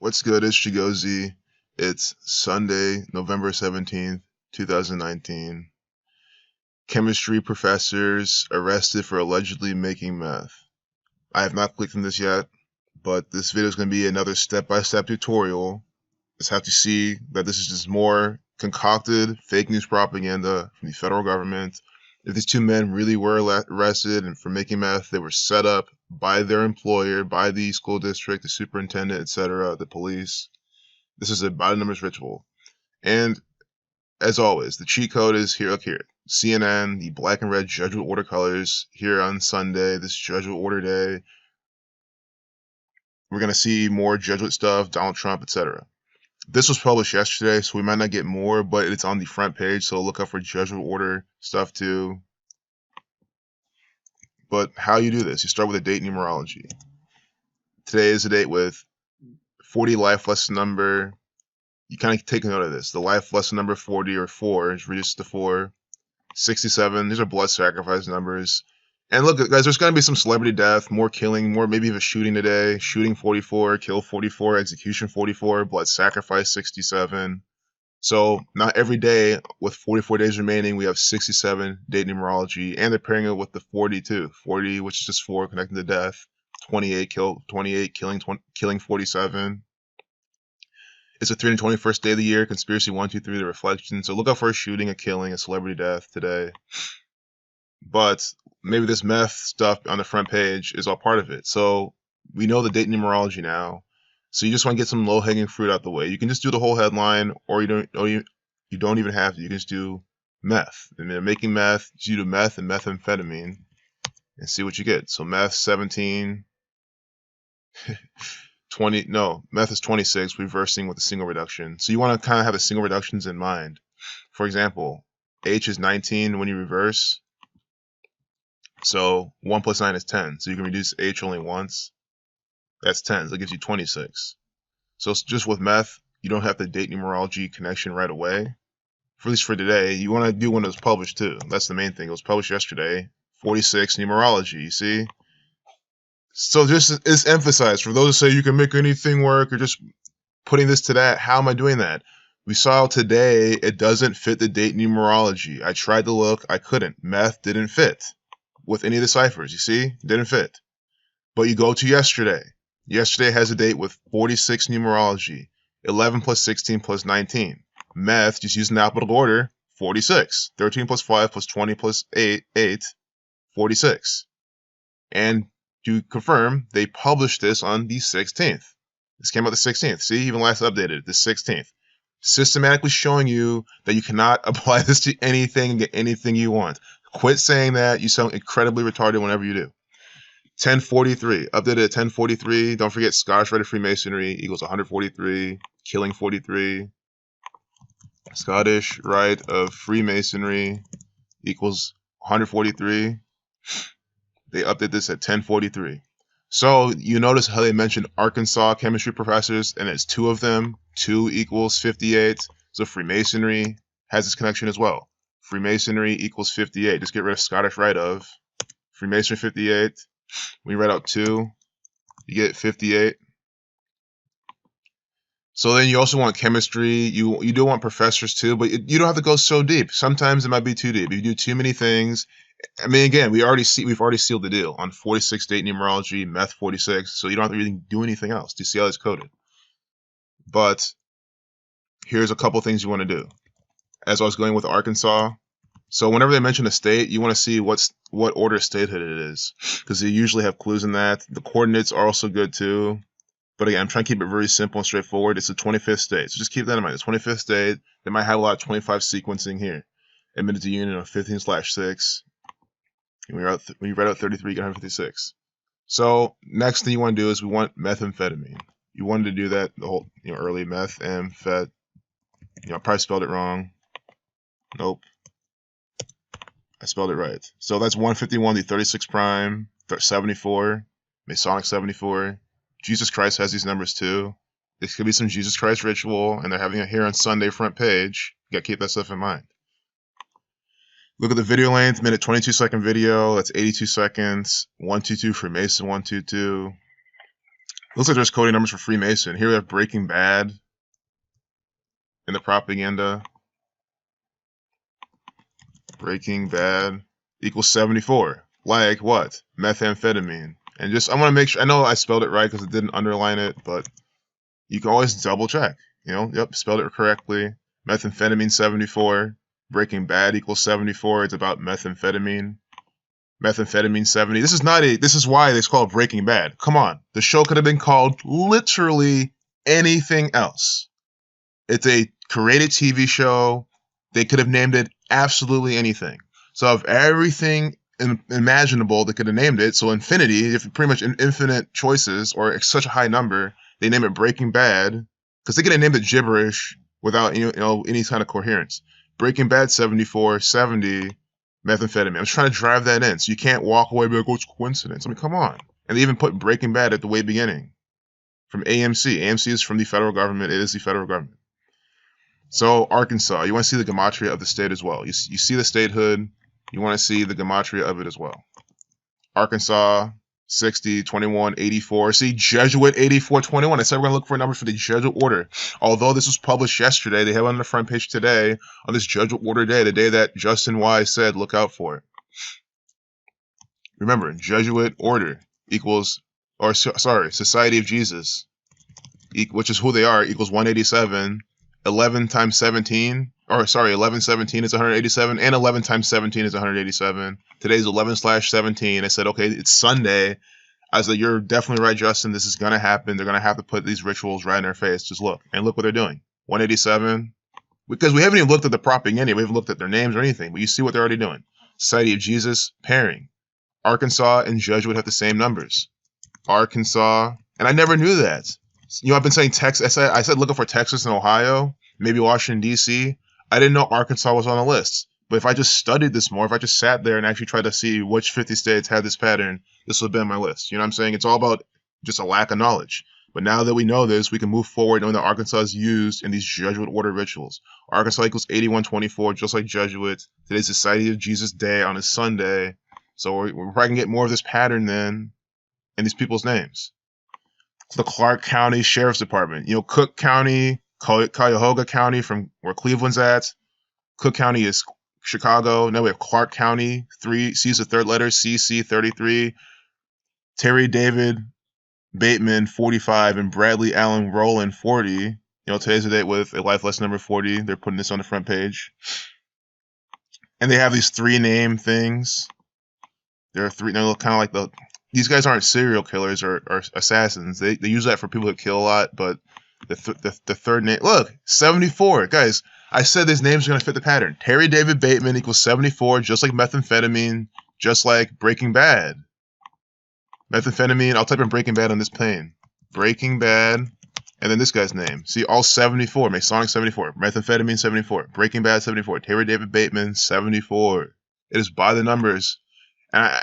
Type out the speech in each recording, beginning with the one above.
What's good? It's Chigozi. It's Sunday, November 17th, 2019. Chemistry professors arrested for allegedly making meth. I have not clicked on this yet, but this video is going to be another step-by-step tutorial. Just have to see that this is just more concocted fake news propaganda from the federal government. If these two men really were arrested and for making meth, they were set up by their employer, by the school district, the superintendent, etc., the police. This is a by the numbers ritual. And as always, the cheat code is here. Look here. CNN, the black and red Jesuit order colors here on Sunday, this Jesuit order day. We're going to see more Jesuit stuff, Donald Trump, etc. This was published yesterday, so we might not get more, but it's on the front page, so look out for Jesuit order stuff too. But how you do this, you start with a date numerology. Today is a date with 40 life lesson number. You kind of take note of this. The life lesson number 40 or 4 is reduced to 4. 67, these are blood sacrifice numbers. And look, guys, there's going to be some celebrity death, more killing, more maybe even shooting today. Shooting 44, kill 44, execution 44, blood sacrifice 67. So not every day with 44 days remaining, we have 67 date numerology. And they're pairing it with the 40 too. 40, which is just 4 connecting to death. 28, killing 47. It's the 321st day of the year, conspiracy 1, 2, 3, the reflection. So look out for a shooting, a killing, a celebrity death today. But maybe this meth stuff on the front page is all part of it. So we know the date numerology now. So you just want to get some low-hanging fruit out the way. You can just do the whole headline, or you don't even have to. You can just do meth. And they're making meth. You do meth and methamphetamine, and see what you get. So meth 17. 20, no, meth is 26, reversing with a single reduction. So you want to kind of have the single reductions in mind. For example, H is 19 when you reverse. So 1 plus 9 is 10. So you can reduce H only once. That's 10. So that gives you 26. So just with meth, you don't have the date numerology connection right away. For at least for today, you want to do when it was published too. That's the main thing. It was published yesterday. 46 numerology, you see? So just is emphasized for those who say you can make anything work or just putting this to that. How am I doing that? We saw today it doesn't fit the date numerology. I tried to look, I couldn't. Meth didn't fit with any of the ciphers. You see, didn't fit. But you go to yesterday. Yesterday has a date with 46 numerology, 11 plus 16 plus 19. Meth, just using the alphabetical order, 46. 13 plus 5 plus 20 plus 8, 46. And to confirm, they published this on the 16th. This came out the 16th. See, even last updated, the 16th. Systematically showing you that you cannot apply this to anything and get anything you want. Quit saying that. You sound incredibly retarded whenever you do. 1043, updated at 1043. Don't forget Scottish Rite of Freemasonry equals 143, killing 43. Scottish Rite of Freemasonry equals 143. They update this at 1043. So you notice how they mentioned Arkansas chemistry professors, and it's 2 of them. 2 equals 58. So Freemasonry has this connection as well. Freemasonry equals 58. Just get rid of Scottish Rite of. Freemasonry 58. When you write out 2, you get 58. So then you also want chemistry. You do want professors too, but you don't have to go so deep. Sometimes it might be too deep. If you do too many things. I mean, again, we've already sealed the deal on 46 date numerology, meth 46, so you don't have to really do anything else. Do you see how it's coded? But here's a couple things you want to do. As I was going with Arkansas, so whenever they mention a state, you want to see what order statehood it is, because they usually have clues in that. The coordinates are also good too. But again, I'm trying to keep it very simple and straightforward. It's the 25th state, so just keep that in mind. The 25th state, they might have a lot of 25 sequencing here. Admitted to union of 15/6. When you write out 33, you get 156. So next thing you want to do is we want methamphetamine. You wanted to do that the whole early methamphet. I probably spelled it wrong. Nope. I spelled it right. So that's 151, the 36 prime, 74, Masonic 74. Jesus Christ has these numbers too. This could be some Jesus Christ ritual, and they're having it here on Sunday front page. You gotta keep that stuff in mind. Look at the video length, minute 22-second video. That's 82 seconds. 122 Freemason 122. Looks like there's coding numbers for Freemason. Here we have Breaking Bad in the propaganda. Breaking Bad equals 74. Like what? Methamphetamine. And just, I want to make sure, I know I spelled it right because it didn't underline it, but you can always double check. You know, yep, spelled it correctly. Methamphetamine 74. Breaking Bad equals 74. It's about methamphetamine. Methamphetamine 70. This is why it's called Breaking Bad. Come on. The show could have been called literally anything else. It's a created TV show. They could have named it absolutely anything. So of everything imaginable, they could have named it. So infinity, if pretty much infinite choices or such a high number, they name it Breaking Bad because they could have named it gibberish without any kind of coherence. Breaking Bad 74, 70, methamphetamine. I'm just trying to drive that in, so you can't walk away and be like, "Oh, it's coincidence." I mean, come on. And they even put Breaking Bad at the way beginning from AMC. AMC is from the federal government. It is the federal government. So Arkansas, you want to see the gematria of the state as well. You see the statehood. You want to see the gematria of it as well. Arkansas, 60, 21, 84. See, Jesuit 8421. I said we're going to look for a number for the Jesuit order. Although this was published yesterday, they have it on the front page today on this Jesuit order day, the day that Justin Wise said, look out for it. Remember, Jesuit order equals, or sorry, Society of Jesus, which is who they are, equals 187. 11 times 17, or sorry, 11 17 is 187, and 11 times 17 is 187. Today's 11/17. I said, okay, it's Sunday. I was like, you're definitely right, Justin. This is going to happen. They're going to have to put these rituals right in their face. Just look. And look what they're doing. 187. Because we haven't even looked at the propaganda. We haven't looked at their names or anything. But you see what they're already doing. Society of Jesus, pairing. Arkansas and Jesuit have the same numbers. Arkansas. And I never knew that. You know, I've been saying Texas. I said looking for Texas and Ohio, maybe Washington, D.C. I didn't know Arkansas was on the list. But if I just studied this more, if I just sat there and actually tried to see which 50 states had this pattern, this would have been on my list. You know what I'm saying? It's all about just a lack of knowledge. But now that we know this, we can move forward knowing that Arkansas is used in these Jesuit order rituals. Arkansas equals 8124, just like Jesuit. Today's Society of Jesus Day on a Sunday. So we're probably going to get more of this pattern then in these people's names. The Clark County Sheriff's Department. You know, Cook County, Cuyahoga County from where Cleveland's at. Cook County is Chicago. Now we have Clark County. 3 C's the third letter. CC 33. Terry David Bateman 45 and Bradley Allen Rowland 40. You know, today's the date with a life lesson number 40. They're putting this on the front page. And they have these 3 name things. There are 3. They're kind of like these guys aren't serial killers or assassins. They use that for people who kill a lot, but the third name, look, 74. Guys, I said these names are going to fit the pattern. Terry David Bateman equals 74, just like methamphetamine, just like Breaking Bad. Methamphetamine, I'll type in Breaking Bad on this pane. Breaking Bad, and then this guy's name. See, all 74. Masonic 74. Methamphetamine 74. Breaking Bad 74. Terry David Bateman 74. It is by the numbers. And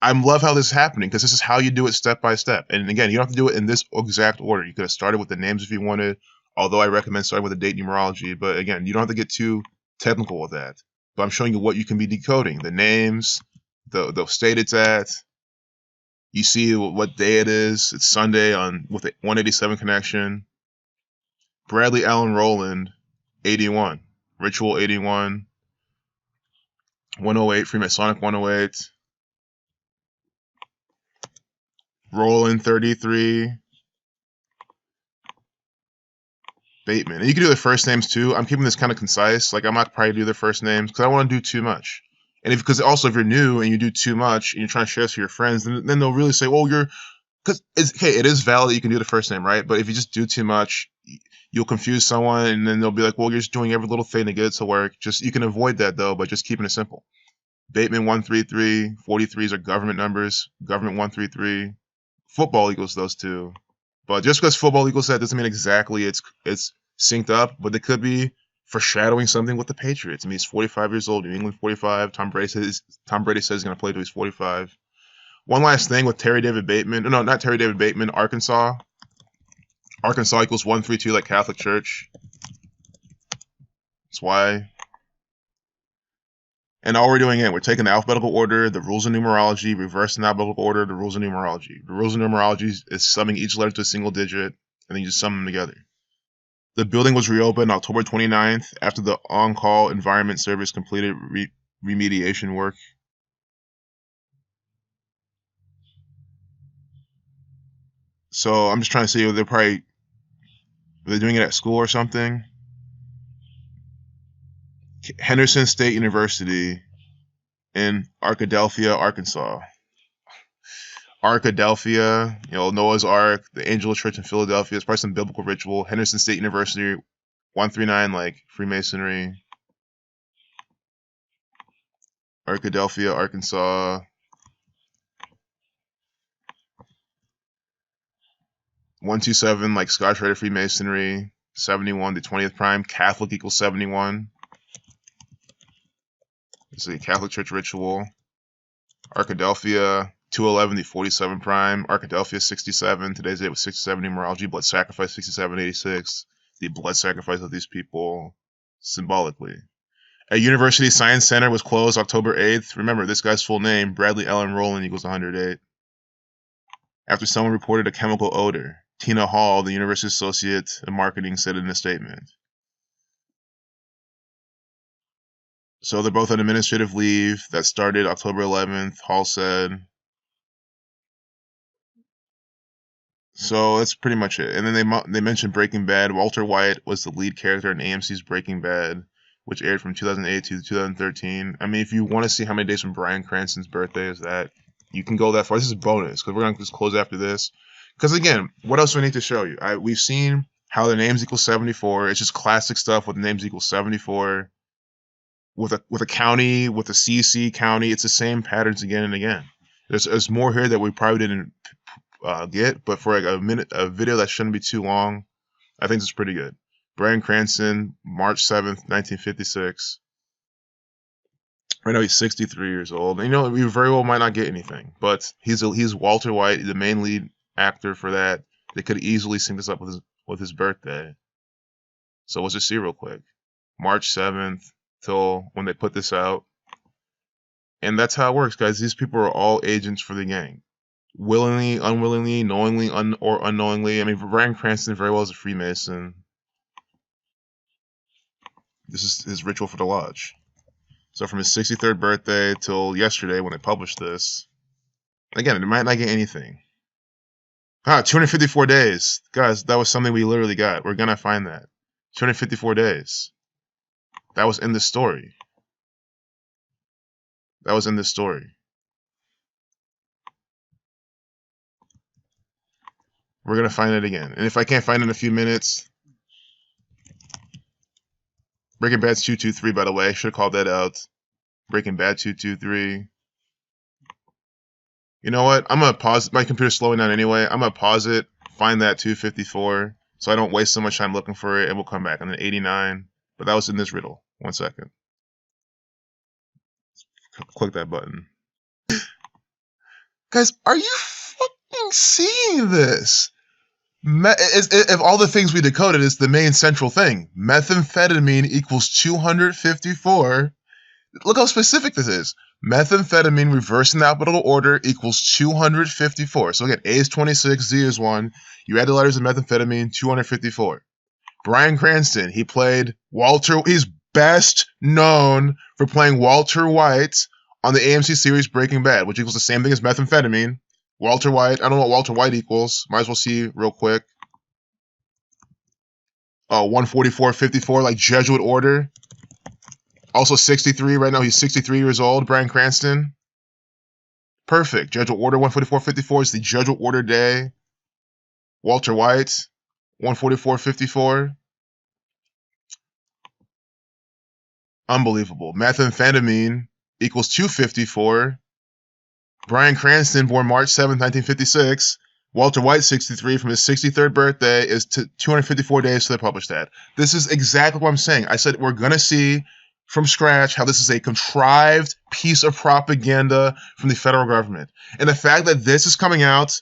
I love how this is happening because this is how you do it step by step. And again, you don't have to do it in this exact order. You could have started with the names if you wanted, although I recommend starting with the date numerology. But again, you don't have to get too technical with that. But I'm showing you what you can be decoding. The names, the state it's at. You see what day it is. It's Sunday with the 187 connection. Bradley Allen Rowland, 81. Ritual 81. 108, Freemasonic 108. Rowland 33. Bateman. And you can do their first names too. I'm keeping this kind of concise. Like I'm not probably do their first names because I don't want to do too much. And because also if you're new and you do too much and you're trying to share this with your friends, then they'll really say, well, because it is valid that you can do the first name, right? But if you just do too much, you'll confuse someone and then they'll be like, well, you're just doing every little thing to get it to work. You can avoid that though, by just keeping it simple. Bateman 133, 43s are government numbers. Government 133. Football equals those two. But just because football equals that doesn't mean exactly it's synced up, but it could be foreshadowing something with the Patriots. I mean, he's 45 years old, New England 45. Tom Brady says he's going to play till he's 45. One last thing with Terry David Bateman. No, not Terry David Bateman, Arkansas. Arkansas equals 132 like Catholic Church. That's why. And all we're doing it, we're taking the alphabetical order, the rules of numerology, reversing the alphabetical order, the rules of numerology. The rules of numerology is summing each letter to a single digit, and then you just sum them together. The building was reopened October 29th after the on-call environment service completed remediation work. So I'm just trying to see if they're doing it at school or something. Henderson State University in Arkadelphia, Arkansas. Arkadelphia, Noah's Ark, the Angel Church in Philadelphia. It's probably some biblical ritual. Henderson State University, 139, like Freemasonry. Arkadelphia, Arkansas. 127, like Scotch Rite of Freemasonry. 71, the 20th prime. Catholic equals 71. This is a Catholic Church ritual. Arkadelphia, 211, the 47 prime. Arkadelphia, 67. Today's date was 67 numerology. Blood sacrifice, 6786. The blood sacrifice of these people symbolically. A University Science Center was closed October 8th. Remember, this guy's full name, Bradley Allen Rowland, equals 108. After someone reported a chemical odor. Tina Hall, the University Associate in Marketing, said in a statement. So they're both on administrative leave. That started October 11th, Hall said. So that's pretty much it. And then they mentioned Breaking Bad. Walter White was the lead character in AMC's Breaking Bad, which aired from 2008 to 2013. I mean, if you want to see how many days from Bryan Cranston's birthday is that, you can go that far. This is bonus, because we're going to just close after this. Because again, what else do I need to show you? We've seen how the names equal 74. It's just classic stuff with the names equal 74. With a county, with a CC county, it's the same patterns again and again. There's more here that we probably didn't get, but for like a video that shouldn't be too long, I think it's pretty good. Bryan Cranston, March 7th, 1956. Right now he's 63 years old. And, we very well might not get anything, but he's Walter White, the main lead actor for that. They could easily sync this up with his birthday. So let's just see real quick. March 7th till when they put this out. And that's how it works, guys. These people are all agents for the gang. Willingly, unwillingly, knowingly, or unknowingly. I mean, Bryan Cranston very well is a Freemason. This is his ritual for the lodge. So from his 63rd birthday till yesterday when they published this. Again, it might not get anything. 254 days. Guys, that was something we literally got. We're going to find that. 254 days. That was in the story. That was in the story. We're going to find it again. And if I can't find it in a few minutes... Breaking Bad's 223, by the way. I should have called that out. Breaking Bad 223. You know what? I'm going to pause. My computer's slowing down anyway. I'm going to pause it, find that 254, so I don't waste so much time looking for it, and we'll come back. And then 89. But that was in this riddle. 1 second. Click that button. Guys, are you fucking seeing this? If all the things we decoded is the main central thing. Methamphetamine equals 254. Look how specific this is. Methamphetamine reversing the alphabetical order equals 254. So again, A is 26, Z is 1. You add the letters of methamphetamine, 254. Bryan Cranston, he played Walter. He's best known for playing Walter White on the AMC series Breaking Bad, which equals the same thing as methamphetamine. Walter White, I don't know what Walter White equals. Might as well see real quick. 144.54, like Jesuit order. Also 63, right now he's 63 years old, Bryan Cranston. Perfect. Jesuit order 144.54 is the Jesuit order day. Walter White, 144.54. Unbelievable. Methamphetamine equals 254. Bryan Cranston, born March 7th, 1956. Walter White, 63, from his 63rd birthday is to 254 days till they published that. This is exactly what I'm saying. I said we're going to see from scratch how this is a contrived piece of propaganda from the federal government. And the fact that this is coming out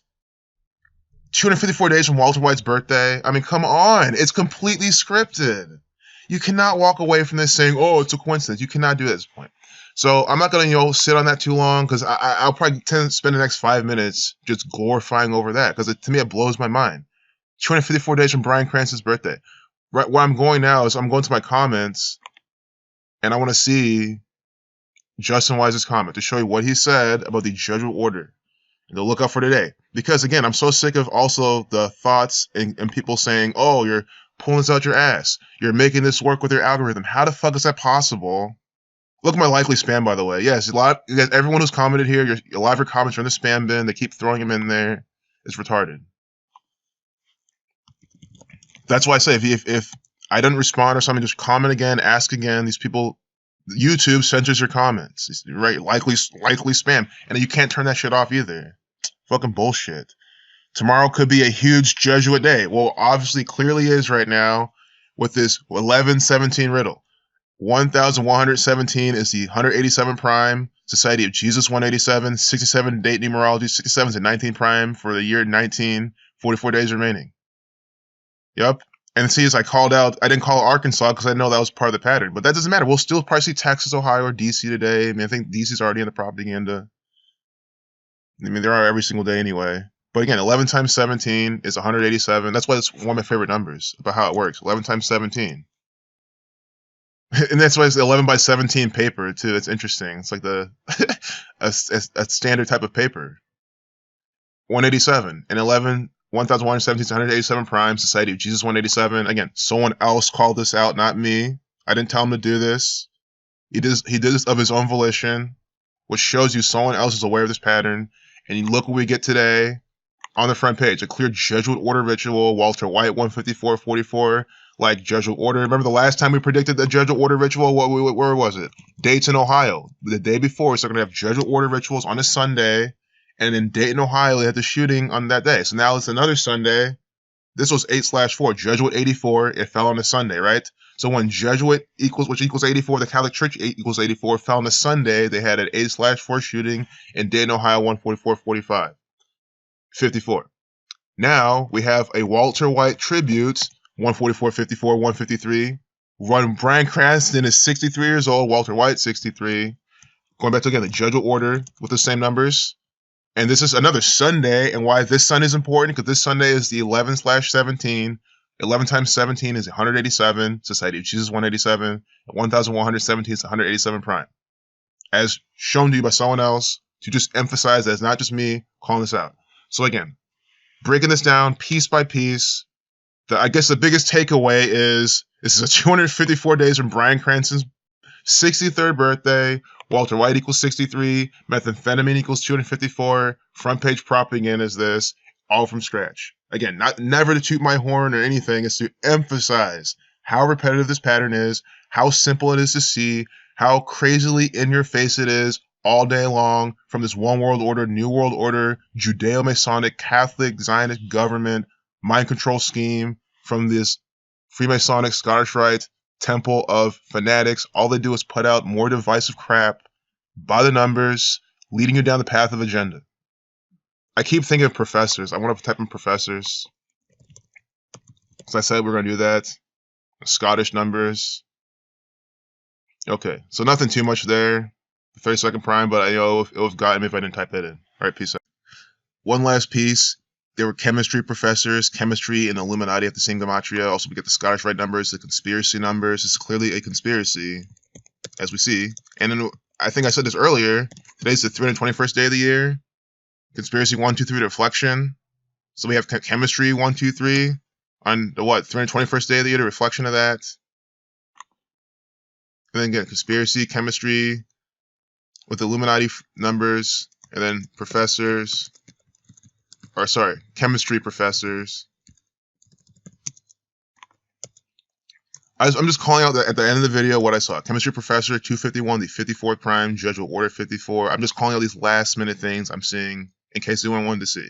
254 days from Walter White's birthday, I mean, come on. It's completely scripted. You cannot walk away from this saying, oh, it's a coincidence. You cannot do it at this point. So I'm not gonna sit on that too long because I'll probably tend to spend the next 5 minutes just glorifying over that because to me it blows my mind. 254 days from Bryan Cranston's birthday. Right where I'm going now is I'm going to my comments and I want to see Justin Wise's comment to show you what he said about the Jesuit order. And to look up for today. Because again, I'm so sick of also the thoughts and people saying, oh, you're pulling this out your ass. You're making this work with your algorithm. How the fuck is that possible? Look at my likely spam, by the way. Yes, everyone who's commented here, a lot of your comments are in the spam bin. They keep throwing them in there. It's retarded. That's why I say if I don't respond or something, just comment again, ask again. These people, YouTube censors your comments. It's, right? Likely spam. And you can't turn that shit off either. Fucking bullshit. Tomorrow could be a huge Jesuit day. Well, obviously, clearly is right now with this 1117 riddle. 1117 is the 187 prime, Society of Jesus 187, 67 date numerology, 67 is the 19 prime for the year 19, 44 days remaining. Yep. And see, as I called out, I didn't call Arkansas because I know that was part of the pattern. But that doesn't matter. We'll still probably see Texas, Ohio, or D.C. today. I mean, I think D.C.'s already in the propaganda. I mean, there are every single day anyway. But again, 11 times 17 is 187. That's why it's one of my favorite numbers about how it works. 11 times 17. And that's why it's 11 by 17 paper, too. It's interesting. It's like a standard type of paper. 187. And 1117 is 187 prime, Society of Jesus 187. Again, someone else called this out, not me. I didn't tell him to do this. He did this of his own volition, which shows you someone else is aware of this pattern. And you look what we get today on the front page. A clear Jesuit order ritual, Walter White 154.44. Like Jesuit order. Remember the last time we predicted the Jesuit order ritual? Where was it? Dayton, Ohio. The day before, so they're going to have Jesuit order rituals on a Sunday. And in Dayton, Ohio, they had the shooting on that day. So now it's another Sunday. This was 8/4. Jesuit 84. It fell on a Sunday, right? So when Jesuit which equals 84, the Catholic Church equals 84, fell on a Sunday, they had an 8/4 shooting in Dayton, Ohio, 144.45. 54. Now we have a Walter White tribute, 144.54, 153. Bryan Cranston is 63 years old, Walter White 63. Going back to again the Jesuit order with the same numbers. And this is another Sunday, and why this Sunday is important, because this Sunday is the 11/17. 11 times 17 is 187, Society of Jesus 187, 1117 is 187 prime. As shown to you by someone else, to just emphasize that it's not just me calling this out. So again, breaking this down piece by piece, I guess the biggest takeaway is this is a 254 days from Bryan Cranston's 63rd birthday. Walter White equals 63. Methamphetamine equals 254. Front page propaganda is this, all from scratch. Again, never to toot my horn or anything. It's to emphasize how repetitive this pattern is, how simple it is to see, how crazily in your face it is all day long from this one world order, new world order, Judeo-Masonic, Catholic, Zionist government, mind control scheme from this Freemasonic, Scottish Rite temple of fanatics. All they do is put out more divisive crap by the numbers, leading you down the path of agenda. I keep thinking of professors. I want to type in professors. Because I said we're going to do that. Scottish numbers. Okay, so nothing too much there. The 32nd prime, but it would have gotten me if I didn't type it in. All right, peace out. One last piece. There were chemistry professors. Chemistry and Illuminati have the same gematria. Also, we get the Scottish Rite numbers, the conspiracy numbers. It's clearly a conspiracy, as we see. And then, I think I said this earlier. Today's the 321st day of the year. Conspiracy 1, 2, 3, reflection. So we have chemistry 1, 2, 3 on the 321st day of the year, the reflection of that. And then again, conspiracy, chemistry with Illuminati numbers, and then professors. Or sorry, chemistry professors. I'm just calling out at the end of the video what I saw. Chemistry professor 251, the 54th prime, Jesuit order 54. I'm just calling out these last minute things I'm seeing in case anyone wanted to see.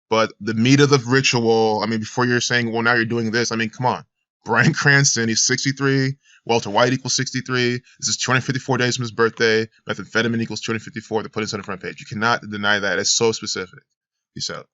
But the meat of the ritual, I mean, before you're saying, well, now you're doing this, I mean, come on. Bryan Cranston, he's 63. Walter White equals 63. This is 254 days from his birthday. Methamphetamine equals 254. They put it on the front page. You cannot deny that. It's so specific. Peace out.